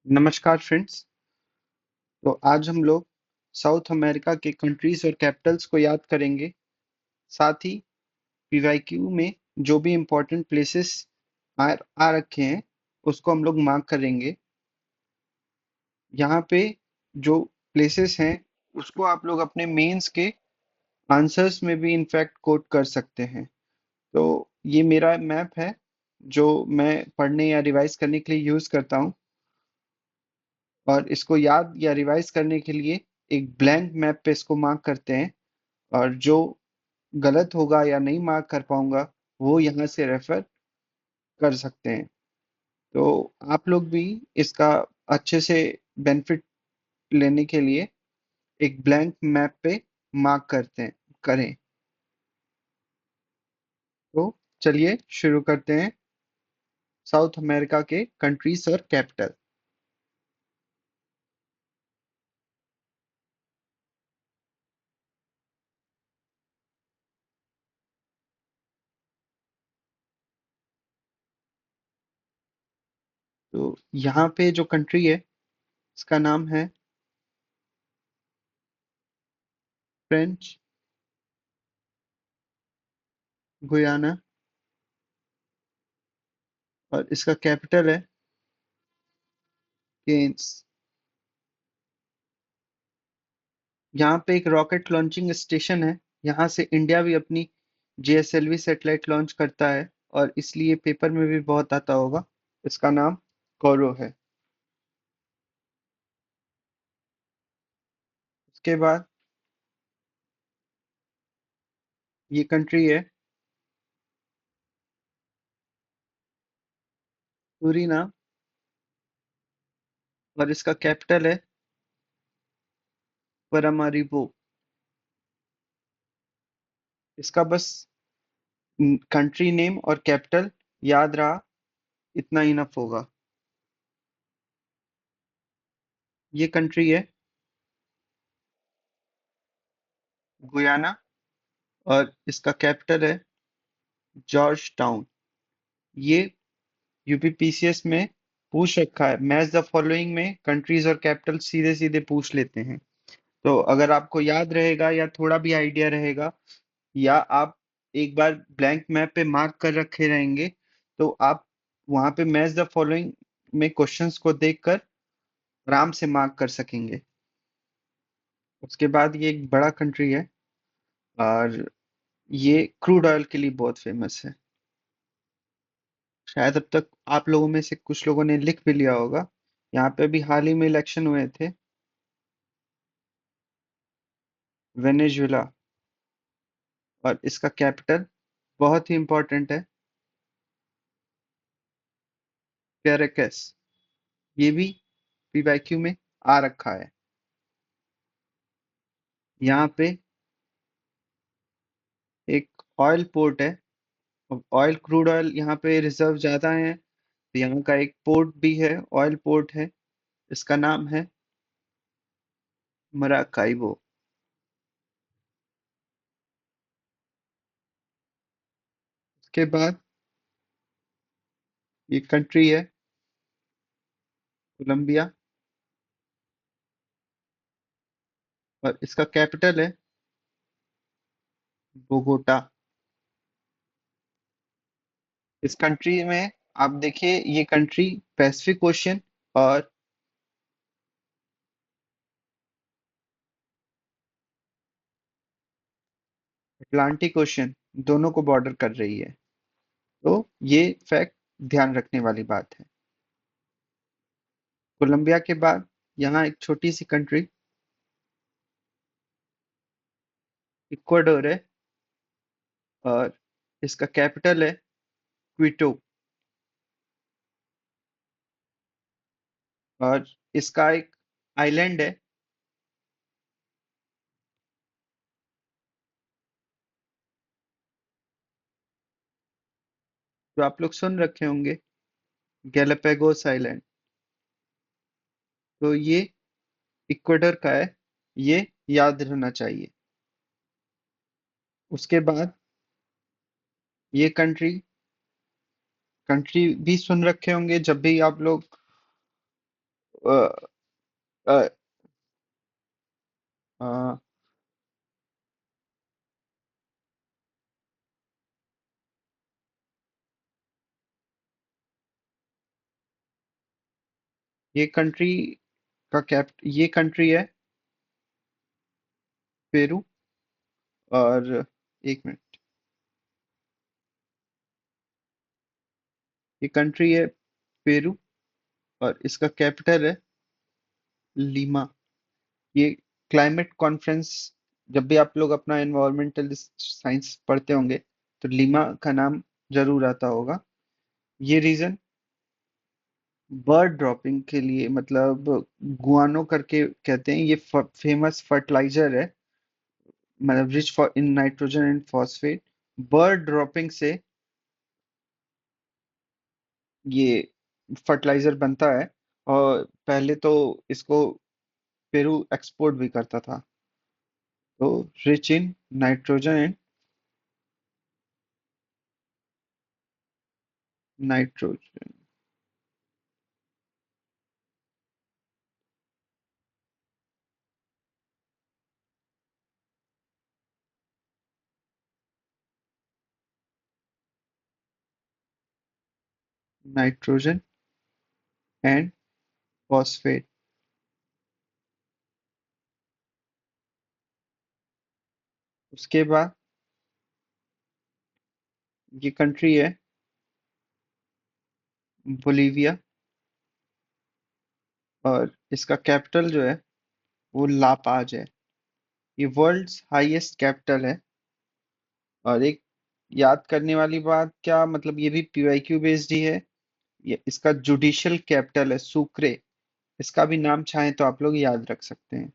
नमस्कार फ्रेंड्स। तो आज हम लोग साउथ अमेरिका के कंट्रीज और कैपिटल्स को याद करेंगे। साथ ही पीवाईक्यू में जो भी इम्पोर्टेंट प्लेसेस आ रखे हैं उसको हम लोग मार्क करेंगे। यहाँ पे जो प्लेसेस हैं उसको आप लोग अपने मेंस के आंसर्स में भी इनफैक्ट कोट कर सकते हैं। तो ये मेरा मैप है जो मैं पढ़ने या रिवाइज करने के लिए यूज करता हूँ, और इसको याद या रिवाइज करने के लिए एक ब्लैंक मैप पे इसको मार्क करते हैं। और जो गलत होगा या नहीं मार्क कर पाऊंगा वो यहाँ से रेफर कर सकते हैं। तो आप लोग भी इसका अच्छे से बेनिफिट लेने के लिए एक ब्लैंक मैप पे मार्क करते हैं करें। तो चलिए शुरू करते हैं साउथ अमेरिका के कंट्रीज और कैपिटल। तो यहाँ पे जो कंट्री है इसका नाम है फ्रेंच गुयाना, और इसका कैपिटल है केन्स। यहाँ पे एक रॉकेट लॉन्चिंग स्टेशन है। यहाँ से इंडिया भी अपनी जीएसएलवी सैटेलाइट लॉन्च करता है, और इसलिए पेपर में भी बहुत आता होगा। इसका नाम कोरो है। उसके बाद ये कंट्री है सूरीनाम, और इसका कैपिटल है परामारिबो। इसका बस कंट्री नेम और कैपिटल याद रहा, इतना इनफ होगा। ये कंट्री है गुयाना, और इसका कैपिटल है जॉर्ज टाउन। ये यूपीपीसीएस में पूछ रखा है, मैच द फॉलोइंग में कंट्रीज और कैपिटल सीधे सीधे पूछ लेते हैं। तो अगर आपको याद रहेगा या थोड़ा भी आइडिया रहेगा, या आप एक बार ब्लैंक मैप पे मार्क कर रखे रहेंगे, तो आप वहां पे मैच द फॉलोइंग में क्वेश्चंस को देखकर आराम से मार्क कर सकेंगे। उसके बाद ये एक बड़ा कंट्री है, और ये क्रूड ऑयल के लिए बहुत फेमस है। शायद अब तक आप लोगों में से कुछ लोगों ने लिख भी लिया होगा। यहाँ पे भी हाल ही में इलेक्शन हुए थे। वेनेजुएला, और इसका कैपिटल बहुत ही इंपॉर्टेंट है, कैराकस। ये भी पीवाईक्यू में आ रखा है। यहाँ पे एक ऑयल पोर्ट है। ऑयल, क्रूड ऑयल यहाँ पे रिजर्व ज्यादा है, तो यहाँ का एक पोर्ट भी है, ऑयल पोर्ट है। इसका नाम है मराकाइबो। उसके बाद ये कंट्री है कोलंबिया, और इसका कैपिटल है बोगोटा। इस कंट्री में आप देखिए, ये कंट्री पैसिफिक ओशियन और अटलांटिक ओशियन दोनों को बॉर्डर कर रही है। तो ये फैक्ट ध्यान रखने वाली बात है। कोलंबिया के बाद यहाँ एक छोटी सी कंट्री इक्वाडोर है, और इसका कैपिटल है क्विटो। और इसका एक आइलैंड है जो आप लोग सुन रखे होंगे, गैलापागोस आइलैंड। तो ये इक्वाडोर का है, ये याद रहना चाहिए। उसके बाद ये कंट्री कंट्री भी सुन रखे होंगे जब भी आप लोग अ, अ, अ, ये कंट्री ये कंट्री है पेरू। और एक मिनट, ये कंट्री है पेरू और इसका कैपिटल है लीमा। ये क्लाइमेट कॉन्फ्रेंस, जब भी आप लोग अपना एनवायरमेंटल साइंस पढ़ते होंगे तो लीमा का नाम जरूर आता होगा। ये रीजन बर्ड ड्रॉपिंग के लिए, मतलब गुआनो करके कहते हैं, ये फेमस फर्टिलाइजर है, मतलब rich for in nitrogen and phosphate. Bird dropping से ये फर्टिलाइजर बनता है और पहले तो इसको पेरू एक्सपोर्ट भी करता था। तो rich in nitrogen and nitrogen nitrogen and phosphate. उसके बाद ये कंट्री है बोलीविया और इसका कैपिटल जो है वो लापाज है। ये वर्ल्ड्स हाईएस्ट कैपिटल है। और एक याद करने वाली बात, क्या मतलब, ये भी पीवाईक्यू बेस्ड ही है। ये इसका जुडिशियल कैपिटल है सुक्रे। इसका भी नाम चाहें तो आप लोग याद रख सकते हैं।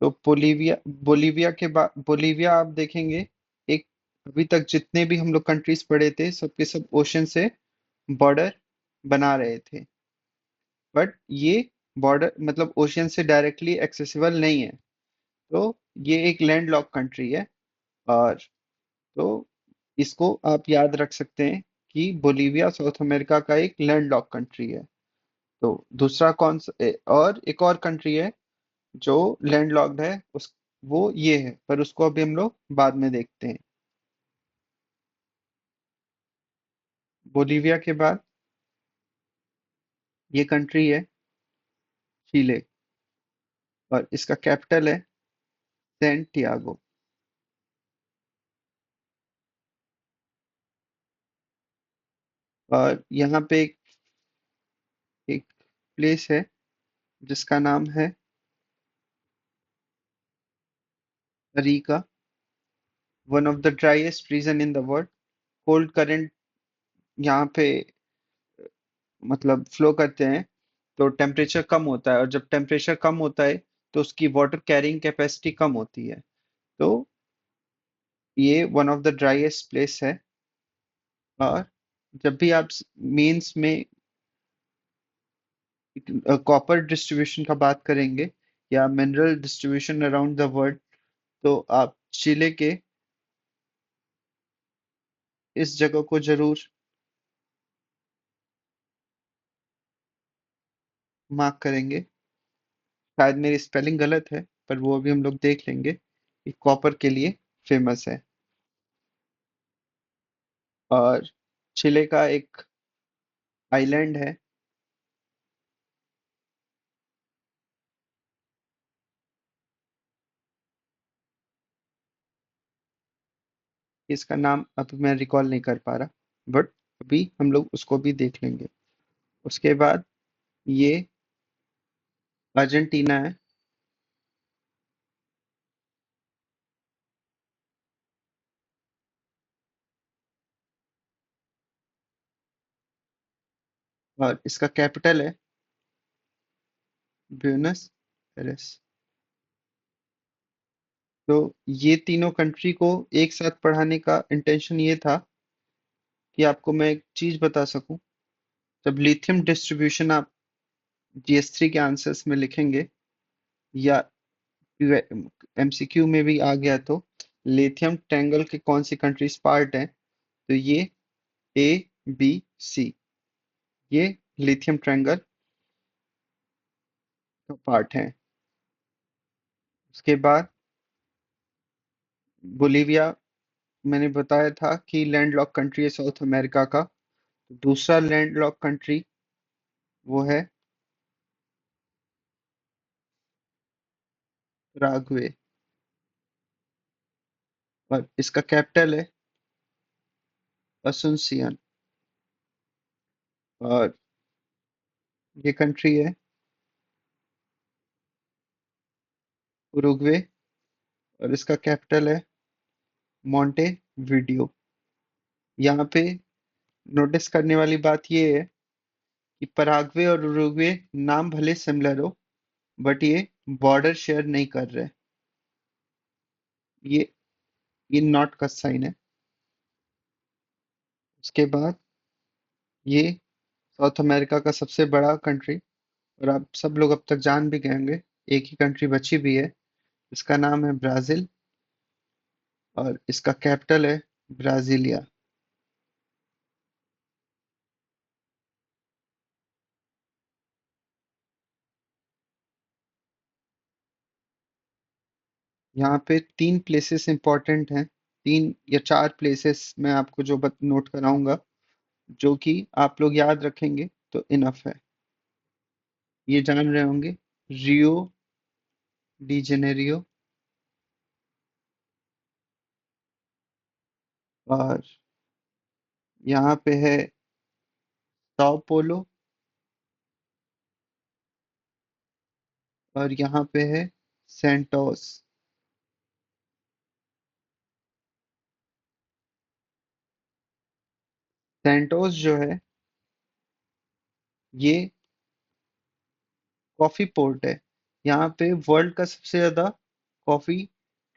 तो बोलीविया, बोलीविया आप देखेंगे, एक, अभी तक जितने भी हम लोग कंट्रीज पढ़े थे सबके सब ओशन से बॉर्डर बना रहे थे। बट ये बॉर्डर मतलब ओशियन से डायरेक्टली एक्सेसिबल नहीं है। तो ये एक लैंड लॉक कंट्री है। और तो इसको आप याद रख सकते हैं कि बोलीविया साउथ अमेरिका का एक लैंड लॉक कंट्री है। तो दूसरा कौन सा और एक और कंट्री है जो लैंड लॉक्ड है, उस वो ये है, पर उसको अभी हम लोग बाद में देखते हैं। बोलीविया के बाद ये कंट्री है चिले और इसका कैपिटल है सैंटियागो। और यहाँ पे एक प्लेस है जिसका नाम है Arica, one of the driest region in the world. Cold current यहाँ पे मतलब फ्लो करते हैं तो टेम्परेचर कम होता है, और जब टेम्परेचर कम होता है तो उसकी वाटर कैरिंग कैपेसिटी कम होती है। तो ये one of the driest place है। और जब भी आप मेंस में कॉपर डिस्ट्रीब्यूशन का बात करेंगे या mineral distribution around the world, तो आप चिले के इस जगह को जरूर मार्क करेंगे। शायद मेरी स्पेलिंग गलत है, पर वो अभी हम लोग देख लेंगे। ये कॉपर के लिए फेमस है। और चिले का एक आइलैंड है, इसका नाम अभी मैं रिकॉल नहीं कर पा रहा, बट अभी हम लोग उसको भी देख लेंगे। उसके बाद ये अर्जेंटीना है। और इसका कैपिटल है ब्यूनस एयरेस। तो ये तीनों कंट्री को एक साथ पढ़ाने का इंटेंशन ये था कि आपको मैं एक चीज बता सकूं। जब लिथियम डिस्ट्रीब्यूशन आप जीएस3 के आंसर्स में लिखेंगे या एमसीक्यू में भी आ गया, तो लिथियम ट्रायंगल के कौन सी कंट्रीज पार्ट है, तो ये ए, बी, सी, ये लिथियम ट्रायंगल का पार्ट है। उसके बाद बोलीविया, मैंने बताया था कि लैंडलॉक कंट्री है साउथ अमेरिका का। दूसरा लैंडलॉक कंट्री वो है पराग्वे, और इसका कैपिटल है असुनसियन। और ये कंट्री है उरुग्वे, और इसका कैपिटल है मोंटे वीडियो। यहाँ पे नोटिस करने वाली बात ये है कि पराग्वे और उरुग्वे नाम भले सिमिलर हो, बट ये बॉर्डर शेयर नहीं कर रहे। ये ये नॉट का साइन है। उसके बाद ये साउथ अमेरिका का सबसे बड़ा कंट्री, और आप सब लोग अब तक जान भी गए होंगे, एक ही कंट्री बची भी है, इसका नाम है ब्राजील, और इसका कैपिटल है ब्राजीलिया। यहाँ पे तीन प्लेसेस इंपॉर्टेंट हैं, तीन या चार प्लेसेस मैं आपको जो नोट कराऊंगा, जो कि आप लोग याद रखेंगे तो इनफ है। ये जान रहे होंगे, रियो डी जेनेरियो, और यहाँ पे है साओ पोलो, और यहाँ पे है सेंटोस। सेंटोस जो है, ये कॉफी पोर्ट है। यहाँ पे वर्ल्ड का सबसे ज्यादा कॉफी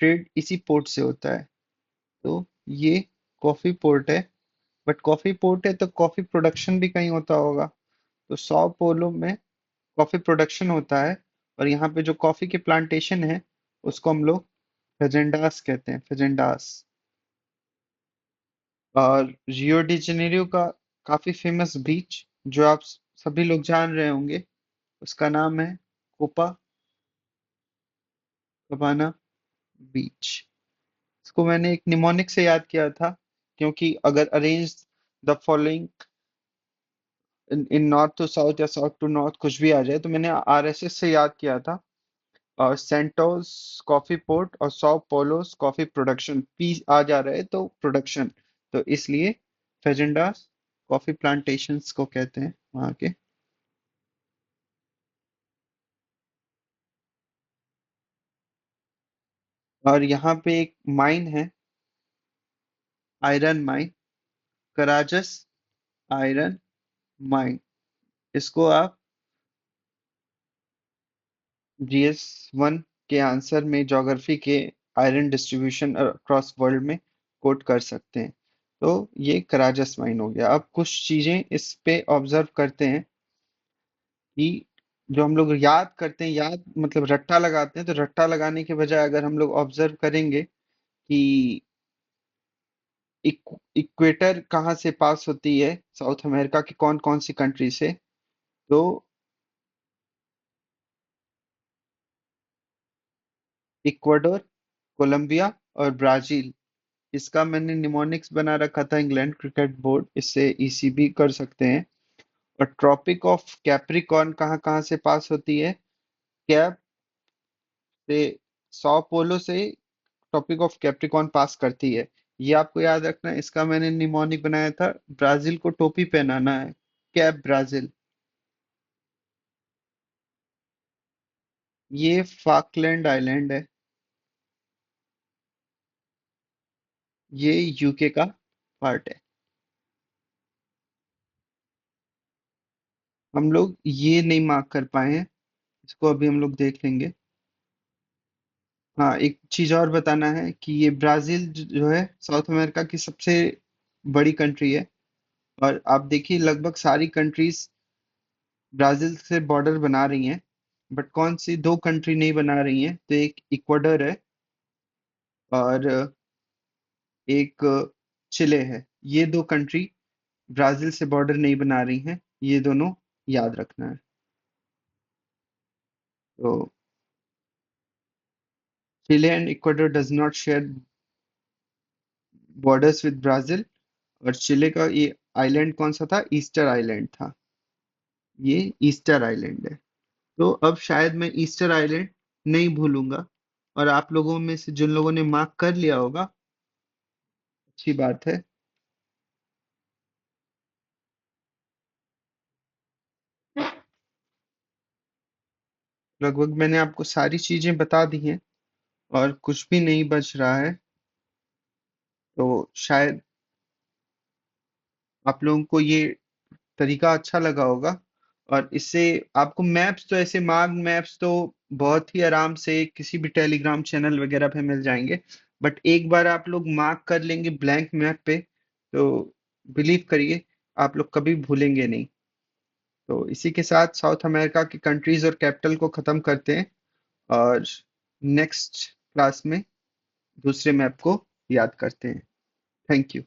ट्रेड इसी पोर्ट से होता है। तो ये कॉफी पोर्ट है, बट कॉफी पोर्ट है तो कॉफी प्रोडक्शन भी कहीं होता होगा। तो सौ पोलो में कॉफी प्रोडक्शन होता है, और यहाँ पे जो कॉफी के प्लांटेशन है उसको हम लोग फेजेंडास कहते हैं, फेजेंडास। और रियो डी जेनेरियो का काफी फेमस बीच जो आप सभी लोग जान रहे होंगे, उसका नाम है कोपा कबाना बीच। इसको मैंने एक निमोनिक से याद किया था, क्योंकि अगर arrange the following in north to south या साउथ टू नॉर्थ कुछ भी आ जाए, तो मैंने आरएसएस से याद किया था। और सेंटोस कॉफी पोर्ट और सौ पोलोस कॉफी प्रोडक्शन, पी आ जा रहा है तो प्रोडक्शन, तो इसलिए फेजेंडास कॉफी प्लांटेशंस को कहते हैं वहाँ के। और यहाँ पे एक माइन है, आयरन माइन, कराजस आयरन माइन। इसको आप GS 1 के आंसर में ज्योग्राफी के आयरन डिस्ट्रीब्यूशन अक्रॉस वर्ल्ड में कोट कर सकते हैं। तो ये कराजस माइन हो गया। अब कुछ चीजें इस पे ऑब्जर्व करते हैं कि जो हम लोग याद करते हैं, याद मतलब रट्टा लगाते हैं, तो रट्टा लगाने के बजाय अगर हम लोग ऑब्जर्व करेंगे कि इक्वेटर कहाँ से पास होती है साउथ अमेरिका की कौन कौन सी कंट्री से, तो इक्वाडोर, कोलंबिया और ब्राजील। इसका मैंने निमोनिक्स बना रखा था, इंग्लैंड क्रिकेट बोर्ड, इससे ECB कर सकते हैं। और ट्रॉपिक ऑफ कैप्रिकॉर्न कहाँ कहाँ से पास होती है, कैप से, सौ पोलो से ट्रॉपिक ऑफ कैप्रिकॉर्न पास करती है। ये आपको याद रखना है। इसका मैंने निमोनिक बनाया था, ब्राजील को टोपी पहनाना है, कैप ब्राजील। ये फाकलैंड आइलैंड है, ये UK का पार्ट है। हम लोग ये नहीं मार्क कर पाए हैं, इसको अभी हम लोग देख लेंगे। हाँ, एक चीज और बताना है कि ये ब्राजील जो है साउथ अमेरिका की सबसे बड़ी कंट्री है। और आप देखिए लगभग सारी कंट्रीज ब्राजील से बॉर्डर बना रही हैं, बट कौन सी दो कंट्री नहीं बना रही हैं, तो एक इक्वाडोर है, और एक चिले है। ये दो कंट्री ब्राजील से बॉर्डर नहीं बना रही हैं, ये दोनों याद रखना है। तो Chile and Ecuador does not share borders with Brazil. और चिले का ये आइलैंड कौन सा था? ईस्टर आइलैंड था। ये ईस्टर आइलैंड है। तो अब शायद मैं ईस्टर आइलैंड नहीं भूलूंगा। और आप लोगों में से जिन लोगों ने मार्क कर लिया होगा, अच्छी बात है। लगभग मैंने आपको सारी चीजें बता दी हैं और कुछ भी नहीं बच रहा है। तो शायद आप लोगों को ये तरीका अच्छा लगा होगा। और इससे आपको मैप्स तो ऐसे मार्ग मैप्स तो बहुत ही आराम से किसी भी टेलीग्राम चैनल वगैरह पे मिल जाएंगे। बट एक बार आप लोग मार्क कर लेंगे ब्लैंक मैप पे, तो बिलीव करिए आप लोग कभी भूलेंगे नहीं। तो इसी के साथ साउथ अमेरिका की कंट्रीज और कैपिटल को खत्म करते हैं। और नेक्स्ट क्लास में दूसरे मैप को याद करते हैं। Thank you.